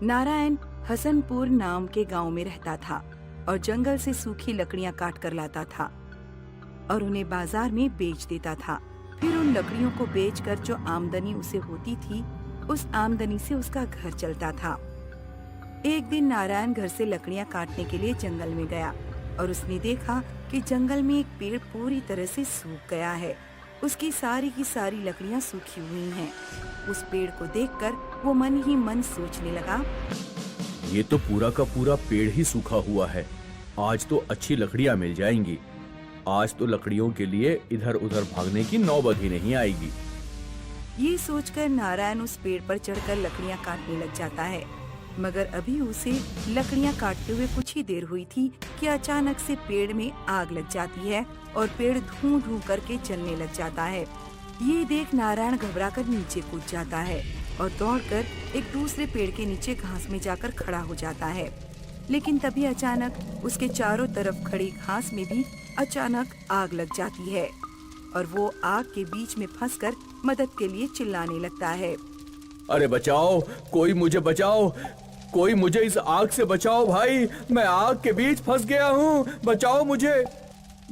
नारायण हसनपुर नाम के गांव में रहता था और जंगल से सूखी लकड़ियां काट कर लाता था और उन्हें बाजार में बेच देता था। फिर उन लकड़ियों को बेचकर जो आमदनी उसे होती थी, उस आमदनी से उसका घर चलता था। एक दिन नारायण घर से लकड़ियां काटने के लिए जंगल में गया और उसने देखा कि जंगल में एक पेड़ पूरी तरह से सूख गया है। उसकी सारी की सारी लकड़ियां सूखी हुई हैं। उस पेड़ को देखकर वो मन ही मन सोचने लगा, ये तो पूरा का पूरा पेड़ ही सूखा हुआ है। आज तो अच्छी लकड़ियां मिल जाएंगी। आज तो लकड़ियों के लिए इधर उधर भागने की नौबत ही नहीं आएगी। ये सोचकर नारायण उस पेड़ पर चढ़कर लकड़ियां काटने लग जाता है। मगर अभी उसे लकड़ियां काटते हुए कुछ ही देर हुई थी कि अचानक से पेड़ में आग लग जाती है और पेड़ धूं धूं करके जलने लग जाता है। ये देख नारायण घबराकर नीचे कूद जाता है और दौड़कर एक दूसरे पेड़ के नीचे घास में जाकर खड़ा हो जाता है। लेकिन तभी अचानक उसके चारों तरफ खड़ी घास में भी अचानक आग लग जाती है और वो आग के बीच में फंसकर मदद के लिए चिल्लाने लगता है। अरे बचाओ, कोई मुझे बचाओ, कोई मुझे इस आग से बचाओ भाई, मैं आग के बीच फंस गया हूँ, बचाओ मुझे।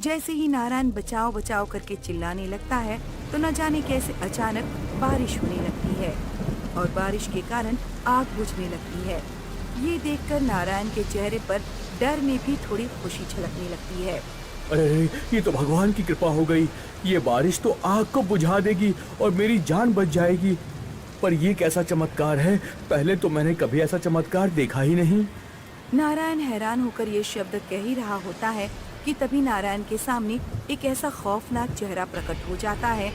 जैसे ही नारायण बचाओ बचाओ करके चिल्लाने लगता है तो न जाने कैसे अचानक बारिश होने लगती है और बारिश के कारण आग बुझने लगती है। ये देखकर नारायण के चेहरे पर डर में भी थोड़ी खुशी झलकने लगती है। अरे ये तो भगवान की कृपा हो गई। ये बारिश तो आग को बुझा देगी और मेरी जान बच जाएगी। पर ये कैसा चमत्कार है, पहले तो मैंने कभी ऐसा चमत्कार देखा ही नहीं। नारायण हैरान होकर ये शब्द कह ही रहा होता है कि तभी नारायण के सामने एक ऐसा खौफनाक चेहरा प्रकट हो जाता है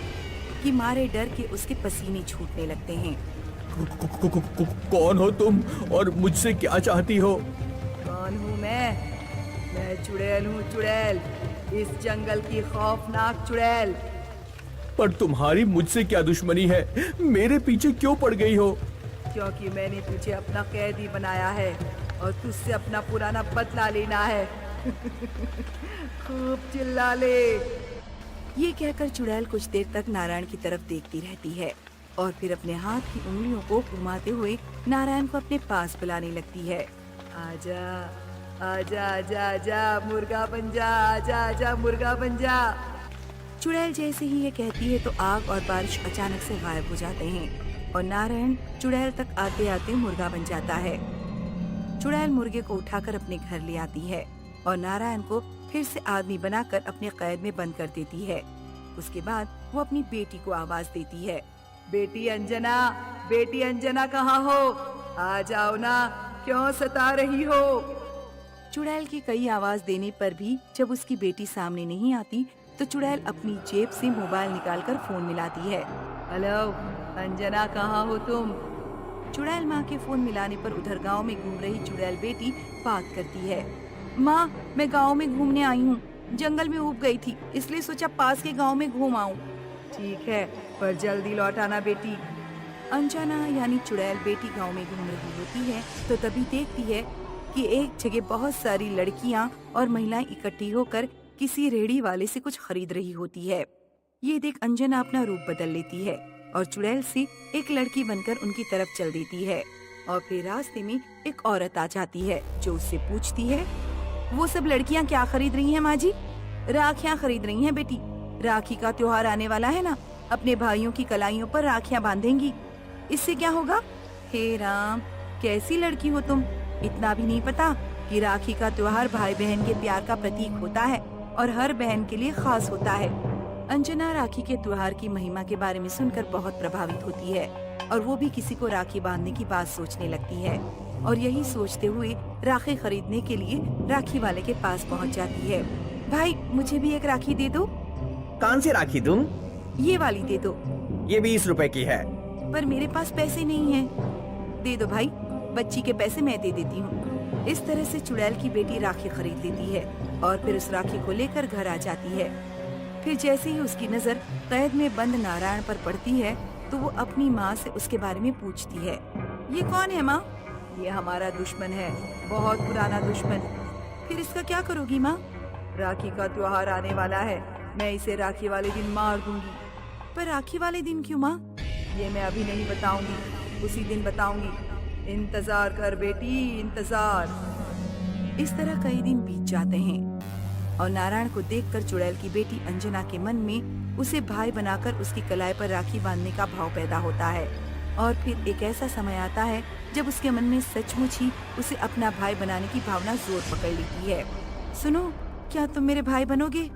कि मारे डर के उसके पसीने छूटने लगते हैं। कौन हो तुम और मुझसे क्या चाहती हो? कौन हूँ मैं चुड़ैल हूँ, चुड़ैल, इस जंगल की खौफनाक चुड़ैल। पर तुम्हारी मुझसे क्या दुश्मनी है? मेरे पीछे क्यों पड़ गई हो? क्योंकि मैंने तुझे अपना कैदी बनाया है और तुझसे अपना पुराना बदला लेना है। खूब चिल्ला ले। ये कहकर चुड़ैल कुछ देर तक नारायण की तरफ देखती रहती है और फिर अपने हाथ की उंगलियों को घुमाते हुए नारायण को अपने पास बुलाने लगती है। आजा आजा आजा आजा मुर्गा बन जा, आजा आजा मुर्गा बन जा। चुड़ैल जैसे ही ये कहती है तो आग और बारिश अचानक से गायब हो जाते हैं और नारायण चुड़ैल तक आते आते मुर्गा बन जाता है। चुड़ैल मुर्गे को उठाकर अपने घर ले आती है और नारायण को फिर से आदमी बनाकर अपने कैद में बंद कर देती है। उसके बाद वो अपनी बेटी को आवाज देती है, बेटी अंजना कहाँ हो? आ जाओ ना, क्यों सता रही हो? चुड़ैल की कई आवाज देने पर भी जब उसकी बेटी सामने नहीं आती तो चुड़ैल अपनी जेब से मोबाइल निकालकर फोन मिलाती है। हेलो अंजना, कहाँ हो तुम? चुड़ैल माँ के फोन मिलाने पर उधर गांव में घूम रही चुड़ैल बेटी बात करती है। माँ, मैं गांव में घूमने आई हूँ, जंगल में ऊब गई थी, इसलिए सोचा पास के गांव में घूम आऊँ। ठीक है, पर जल्दी लौट आना बेटी। अंजना यानी चुड़ैल बेटी गांव में घूम रही होती है तो तभी देखती है कि एक जगह बहुत सारी लड़कियां और महिलाएं इकट्ठी होकर किसी रेहड़ी वाले से कुछ खरीद रही होती है। ये देख अंजना अपना रूप बदल लेती है और चुड़ैल से एक लड़की बनकर उनकी तरफ चल देती है और फिर रास्ते में एक औरत आ जाती है जो उससे पूछती है, वो सब लड़कियां क्या खरीद रही हैं माँ जी? राखियां खरीद रही हैं बेटी, राखी का त्योहार आने वाला है ना, अपने भाइयों की कलाइयों पर राखियां बांधेंगी, इससे क्या होगा? हे राम, कैसी लड़की हो तुम, इतना भी नहीं पता कि राखी का त्योहार भाई बहन के प्यार का प्रतीक होता है और हर बहन के लिए खास होता है। अंजना राखी के त्योहार की महिमा के बारे में सुनकर बहुत प्रभावित होती है और वो भी किसी को राखी बांधने की बात सोचने लगती है और यही सोचते हुए राखी खरीदने के लिए राखी वाले के पास पहुंच जाती है। भाई, मुझे भी एक राखी दे दो। कौन सी राखी दूं? ये वाली दे दो। ये 20 रुपए की है। पर मेरे पास पैसे नहीं हैं। दे दो भाई, बच्ची के पैसे मैं दे देती हूँ। इस तरह से चुड़ैल की बेटी राखी खरीद लेती है और फिर उस राखी को लेकर घर आ जाती है। फिर जैसे ही उसकी नजर कैद में बंद नारायण पर पड़ती है तो वो अपनी माँ से उसके बारे में पूछती है। ये कौन है माँ? ये हमारा दुश्मन है, बहुत पुराना दुश्मन। फिर इसका क्या करोगी माँ? राखी का त्योहार आने वाला है, मैं इसे राखी वाले दिन मार दूंगी। पर राखी वाले दिन क्यों माँ? ये मैं अभी नहीं बताऊंगी, उसी दिन बताऊंगी। इंतजार कर बेटी, इंतजार। इस तरह कई दिन बीत जाते हैं और नारायण को देखकर चुड़ैल की बेटी अंजना के मन में उसे भाई बनाकर उसकी कलाई पर राखी बांधने का भाव पैदा होता है। और फिर एक ऐसा समय आता है जब उसके मन में सचमुच ही उसे अपना भाई बनाने की भावना जोर पकड़ लेती है। सुनो, क्या तुम मेरे भाई बनोगे?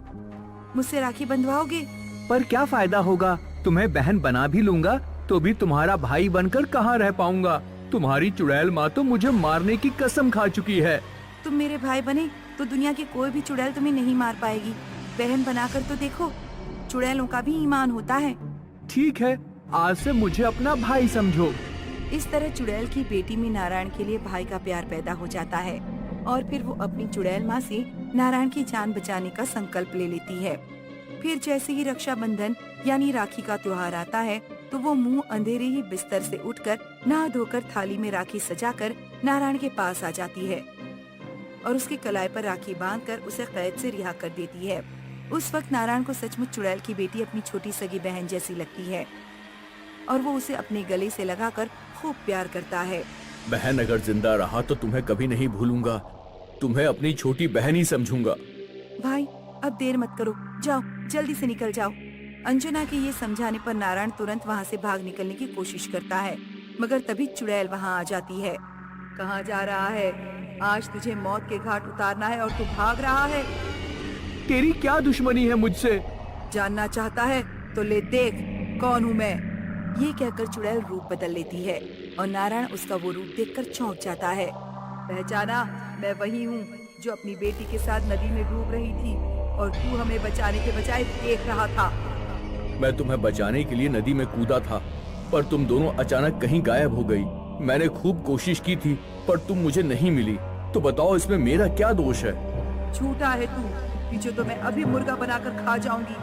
मुझसे राखी बंधवाओगे? पर क्या फायदा होगा? तुम्हें बहन बना भी लूंगा तो भी तुम्हारा भाई बनकर कहाँ रह पाऊंगा? तुम्हारी चुड़ैल माँ तो मुझे मारने की कसम खा चुकी है। तुम मेरे भाई बने तो दुनिया की कोई भी चुड़ैल तुम्हें नहीं मार पाएगी। बहन बनाकर तो देखो, चुड़ैलों का भी ईमान होता है। ठीक है, आज से मुझे अपना भाई समझो। इस तरह चुड़ैल की बेटी में नारायण के लिए भाई का प्यार पैदा हो जाता है और फिर वो अपनी चुड़ैल माँ से नारायण की जान बचाने का संकल्प ले लेती है। फिर जैसे ही रक्षाबंधन यानी राखी का त्योहार आता है तो वो मुंह अंधेरे ही बिस्तर से उठकर नहा धोकर थाली में राखी सजाकर नारायण के पास आ जाती है और उसकी कलाई पर राखी बांधकर उसे कैद से रिहा कर देती है। उस वक्त नारायण को सचमुच चुड़ैल की बेटी अपनी छोटी सगी बहन जैसी लगती है और वो उसे अपने गले से लगाकर खूब प्यार करता है। बहन अगर जिंदा रहा तो तुम्हें कभी नहीं भूलूंगा, तुम्हें अपनी छोटी बहन ही समझूंगा। भाई अब देर मत करो, जाओ जल्दी से निकल जाओ। अंजना के ये समझाने पर नारायण तुरंत वहाँ से भाग निकलने की कोशिश करता है, मगर तभी चुड़ैल वहाँ आ जाती है। कहाँ जा रहा है? आज तुझे मौत के घाट उतारना है और तू भाग रहा है। तेरी क्या दुश्मनी है मुझसे? जानना चाहता है तो ले देख कौन हूँ मैं। ये कहकर चुड़ैल रूप बदल लेती है और नारायण उसका वो रूप देखकर चौंक जाता है। पहचाना, मैं वही हूँ जो अपनी बेटी के साथ नदी में डूब रही थी और तू हमें बचाने के बजाय देख रहा था। मैं तुम्हें बचाने के लिए नदी में कूदा था, पर तुम दोनों अचानक कहीं गायब हो गई। मैंने खूब कोशिश की थी पर तुम मुझे नहीं मिली। तो बताओ इसमें मेरा क्या दोष है? झूठा है तू, पीछे तो मैं अभी मुर्गा बनाकर खा जाऊंगी।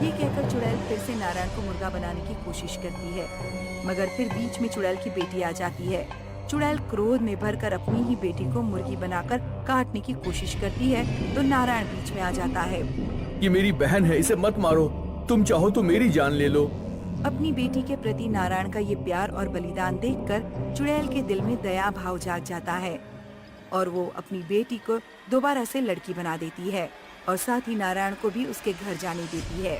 ये कहकर चुड़ैल फिर से नारायण को मुर्गा बनाने की कोशिश करती है, मगर फिर बीच में चुड़ैल की बेटी आ जाती है। चुड़ैल क्रोध में भरकर अपनी ही बेटी को मुर्गी बनाकर काटने की कोशिश करती है तो नारायण बीच में आ जाता है। ये मेरी बहन है, इसे मत मारो। तुम चाहो तो मेरी जान ले लो। अपनी बेटी के प्रति नारायण का ये प्यार और बलिदान देखकर चुड़ैल के दिल में दया भाव जाग जाता है और वो अपनी बेटी को दोबारा से लड़की बना देती है और साथ ही नारायण को भी उसके घर जाने देती है।